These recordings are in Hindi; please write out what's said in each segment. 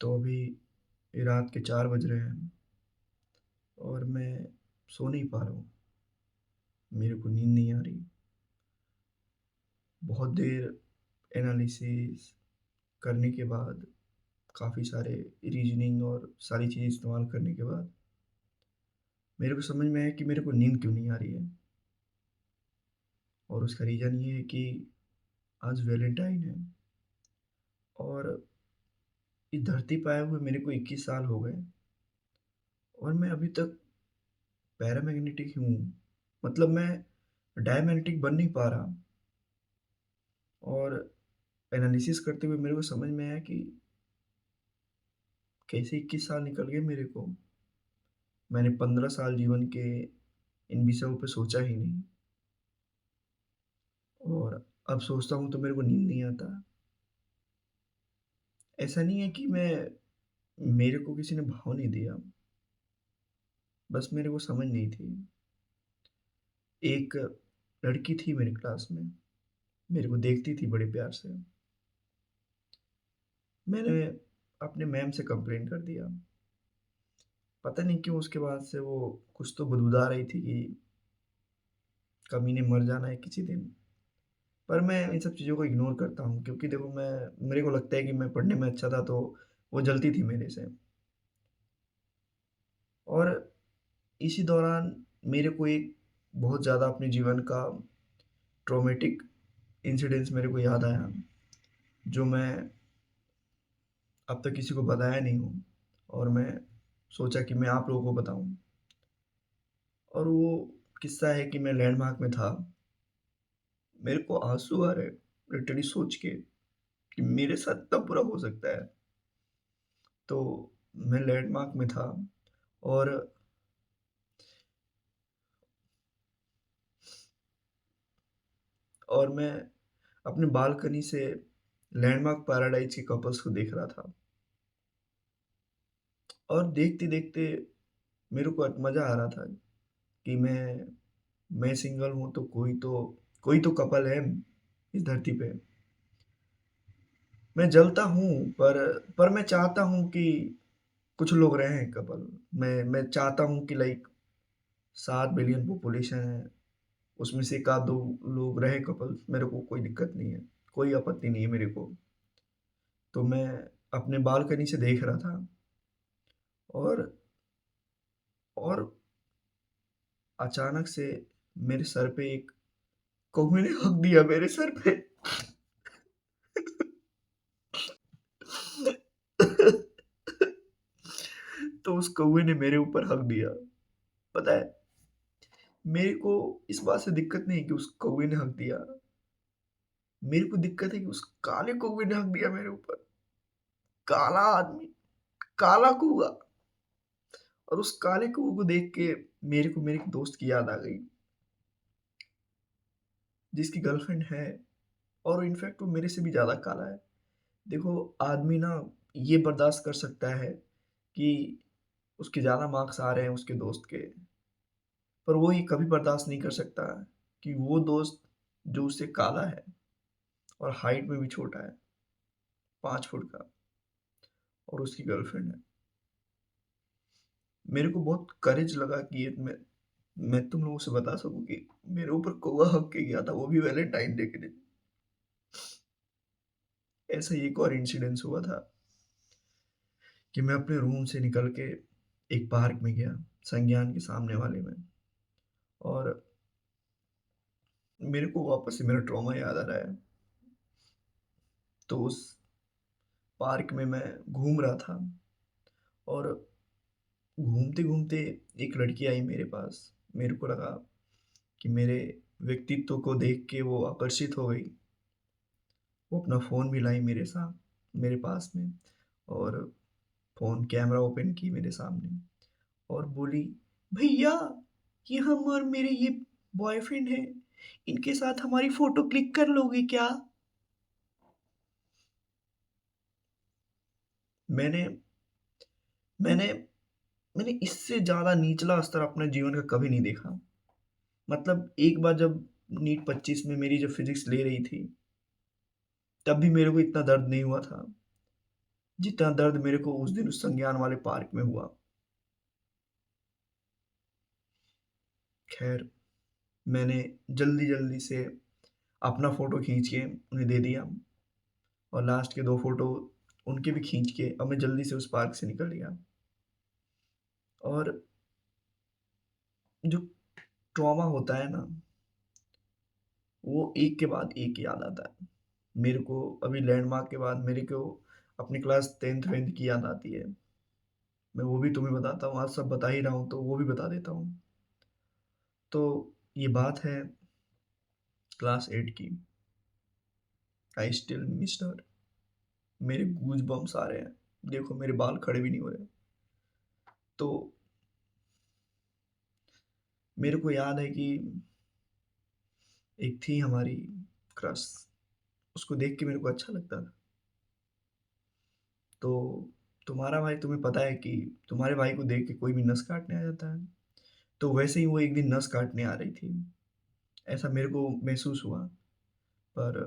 तो अभी रात के 4 बज रहे हैं और मैं सो नहीं पा रहा हूँ। मेरे को नींद नहीं आ रही। बहुत देर एनालिसिस करने के बाद, काफ़ी सारे रीज़निंग और सारी चीज़ें इस्तेमाल करने के बाद, मेरे को समझ में आया कि मेरे को नींद क्यों नहीं आ रही है। और उसका रीज़न ये है कि आज वैलेंटाइन है और इस धरती पे आए हुए मेरे को 21 साल हो गए और मैं अभी तक पैरामैग्नेटिक ही हूँ। मतलब मैं डायमैग्नेटिक बन नहीं पा रहा। और एनालिसिस करते हुए मेरे को समझ में आया कि कैसे 21 साल निकल गए मेरे को। मैंने 15 साल जीवन के इन विषयों पे सोचा ही नहीं और अब सोचता हूँ तो मेरे को नींद नहीं आता। ऐसा नहीं है कि मेरे को किसी ने भाव नहीं दिया, बस मेरे को समझ नहीं थी। एक लड़की थी मेरी क्लास में, मेरे को देखती थी बड़े प्यार से। मैंने अपने मैम से कंप्लेंट कर दिया। पता नहीं क्यों उसके बाद से वो कुछ तो बदबुदा रही थी कि कमीने मर जाना है किसी दिन। पर मैं इन सब चीज़ों को इग्नोर करता हूँ क्योंकि देखो मेरे को लगता है कि मैं पढ़ने में अच्छा था तो वो जलती थी मेरे से। और इसी दौरान मेरे को एक बहुत ज़्यादा अपने जीवन का ट्रॉमेटिक इंसिडेंस मेरे को याद आया, जो मैं अब तक किसी को बताया नहीं हूँ और मैं सोचा कि मैं आप लोगों को बताऊँ। और वो किस्सा है कि मैं लैंडमार्क में था। मेरे को आँसू आ रहे लिटरली सोच के कि मेरे साथ इतना बुरा हो सकता है। तो मैं लैंडमार्क में था और मैं अपने बालकनी से लैंडमार्क पैराडाइज़ के कपल्स को देख रहा था और देखते-देखते मेरे को मज़ा आ रहा था कि मैं सिंगल हूँ तो कोई तो कपल है इस धरती पे। मैं जलता हूँ पर मैं चाहता हूँ कि कुछ लोग रहें कपल। मैं चाहता हूँ कि लाइक 7 बिलियन पॉपुलेशन है, उसमें से 1 आध 2 लोग रहे कपल, मेरे को कोई दिक्कत नहीं है, कोई आपत्ति नहीं है मेरे को। तो मैं अपने बालकनी से देख रहा था और और अचानक से मेरे सर पे एक कौवे ने हग दिया मेरे सर पे। तो उस कौवे ने मेरे ऊपर हग दिया। पता है, मेरे को इस बात से दिक्कत नहीं है कि उस कौवे ने हग दिया। मेरे को दिक्कत है कि उस काले कौवे ने हग दिया मेरे ऊपर। काला आदमी, काला कौवा। और उस काले कौवे को देख के मेरे को मेरे एक दोस्त की याद आ गई, जिसकी गर्लफ्रेंड है और इनफैक्ट वो मेरे से भी ज़्यादा काला है। देखो, आदमी ना ये बर्दाश्त कर सकता है कि उसके ज़्यादा मार्क्स आ रहे हैं उसके दोस्त के, पर वो ये कभी बर्दाश्त नहीं कर सकता कि वो दोस्त जो उससे काला है और हाइट में भी छोटा है, 5 फुट का, और उसकी गर्लफ्रेंड है। मेरे को बहुत करेज लगा कि ये मैं तुम लोगों से बता सकूँ कि मेरे ऊपर कौवा हग के गया था, वो भी वैलेंटाइन डे के दिन। ऐसा ही एक और इंसिडेंस हुआ था कि मैं अपने रूम से निकल के एक पार्क में गया, संज्ञान के सामने वाले में। और मेरे को वापस से मेरा ट्रॉमा याद आ रहा है। तो उस पार्क में मैं घूम रहा था और घूमते-घूमते एक लड़की आई मेरे पास। मेरे को लगा कि मेरे व्यक्तित्व को देख के वो आकर्षित हो गई। वो अपना फ़ोन भी लाई मेरे पास में और फ़ोन कैमरा ओपन की मेरे सामने और बोली, "भैया, ये हम और मेरे ये बॉयफ्रेंड हैं, इनके साथ हमारी फ़ोटो क्लिक कर लोगे क्या?" मैंने मैंने मैंने इससे ज़्यादा निचला स्तर अपने जीवन का कभी नहीं देखा। मतलब एक बार जब नीट 25 में मेरी जब फ़िज़िक्स ले रही थी, तब भी मेरे को इतना दर्द नहीं हुआ था। जितना दर्द मेरे को उस दिन उस संज्ञान वाले पार्क में हुआ। ख़ैर, मैंने जल्दी-जल्दी से अपना फ़ोटो खींच के उन्हें दे दिया और लास्ट के 2 फ़ोटो उनके भी खींच के अब मैं जल्दी से उस पार्क से निकल गया। और जो ट्रॉमा होता है ना, वो एक के बाद एक याद आता है। मेरे को अभी लैंडमार्क के बाद मेरे को अपनी क्लास 10th-वेंथ की याद आती है। मैं वो भी तुम्हें बताता हूँ, आज सब बता ही रहा हूँ तो वो भी बता देता हूँ। तो ये बात है क्लास 8 की। आई स्टिल मिस्ड हर। मेरे गूज़बम्प्स आ रहे हैं। देखो मेरे बाल खड़े भी नहीं हो रहे। तो मेरे को याद है कि एक थी हमारी क्रश, उसको देख के मेरे को अच्छा लगता था। तो तुम्हारा भाई तुम्हें पता है कि तुम्हारे भाई को देख के कोई भी नस काटने आ जाता है। तो वैसे ही वो एक दिन नस काटने आ रही थी। ऐसा मेरे को महसूस हुआ। पर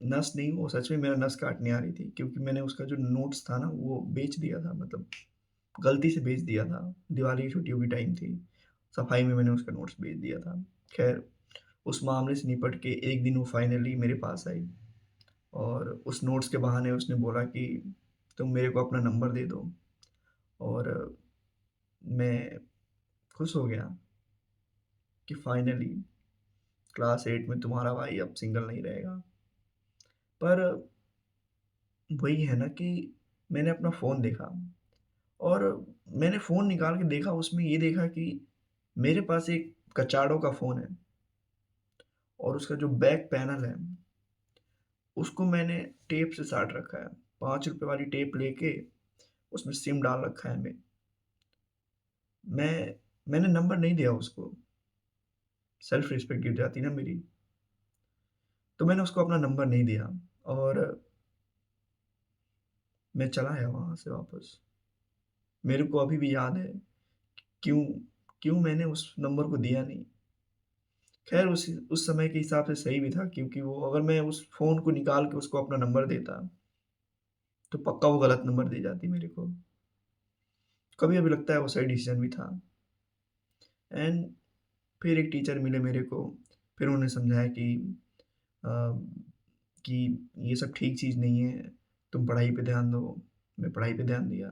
नस नहीं, वो सच में मेरा नस काटने आ रही थी क्योंकि मैंने उसका जो नोट्स था ना वो बेच दिया था, मतलब गलती से बेच दिया था। दिवाली की छुट्टियों की टाइम थी। सफाई में मैंने उसका नोट्स बेच दिया था। ख़ैर, उस मामले से निपट के एक दिन वो फाइनली मेरे पास आई और उस नोट्स के बहाने उसने बोला कि तुम मेरे को अपना नंबर दे दो। और मैं खुश हो गया कि फाइनली क्लास 8 में तुम्हारा भाई अब सिंगल नहीं रहेगा। पर वही है ना कि मैंने अपना फ़ोन देखा और मैंने फ़ोन निकाल के देखा, उसमें ये देखा कि मेरे पास एक कचाड़ो का फ़ोन है और उसका जो बैक पैनल है, उसको मैंने टेप से साट रखा है। ₹5 वाली टेप लेके उसमें सिम डाल रखा है मैंने नंबर नहीं दिया उसको, सेल्फ रिस्पेक्ट गिर जाती ना मेरी। तो मैंने उसको अपना नंबर नहीं दिया और मैं चला आया वहाँ से वापस। मेरे को अभी भी याद है क्यों क्यों मैंने उस नंबर को दिया नहीं। ख़ैर उस समय के हिसाब से सही भी था क्योंकि वो अगर मैं उस फ़ोन को निकाल के उसको अपना नंबर देता, तो पक्का वो गलत नंबर दे जाती मेरे को। कभी-कभी लगता है वो सही डिसीज़न भी था। एंड फिर एक टीचर मिले मेरे को, फिर उन्होंने समझाया अ, कि ये सब ठीक चीज़ नहीं है, तुम पढ़ाई पे ध्यान दो। मैं पढ़ाई पे ध्यान दिया।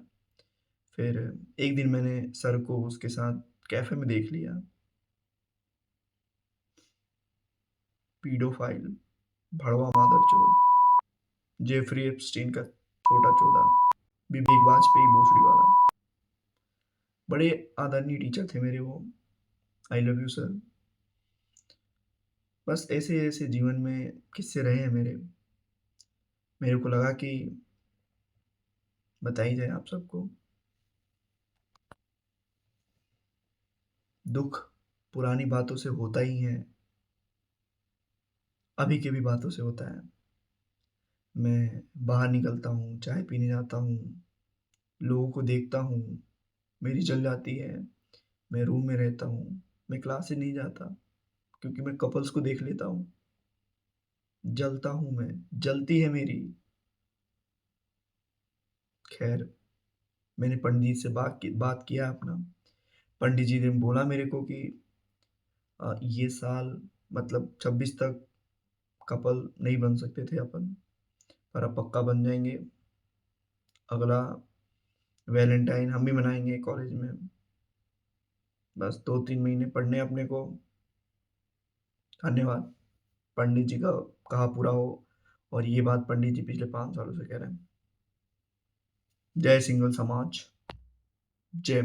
फिर एक दिन मैंने सर को उसके साथ कैफ़े में देख लिया। पीडोफ़ाइल, भड़वा मादरचोद, जेफ़री एप्स्टीन का छोटा चौधा, विवेक वाजपेयी भोसड़ी वाला। बड़े आदरणीय टीचर थे मेरे वो। I love you sir. बस ऐसे-ऐसे जीवन में किस्से रहे हैं मेरे। मेरे को लगा कि बता ही जाए आप सबको। दुःख पुरानी बातों से होता ही है, अभी की भी बातों से होता है। मैं बाहर निकलता हूँ, चाय पीने जाता हूँ, लोगों को देखता हूँ, मेरी जल जाती है। मैं रूम में रहता हूँ, मैं क्लासेस नहीं जाता क्योंकि मैं कपल्स को देख लेता हूँ। जलता हूँ मैं, जलती है मेरी। ख़ैर, मैंने पंडित जी से बात किया अपना। पंडित जी ने बोला मेरे को कि ये साल मतलब 26 तक कपल नहीं बन सकते थे अपन, पर अब पक्का बन जाएँगे। अगला वैलेंटाइन हम भी मनाएँगे कॉलेज में। बस 2-3 महीने पढ़ने अपने को। धन्यवाद। पंडित जी का कहा पूरा हो। और ये बात पंडित जी पिछले 5 सालों से कह रहे हैं। जय सिंगल समाज, जय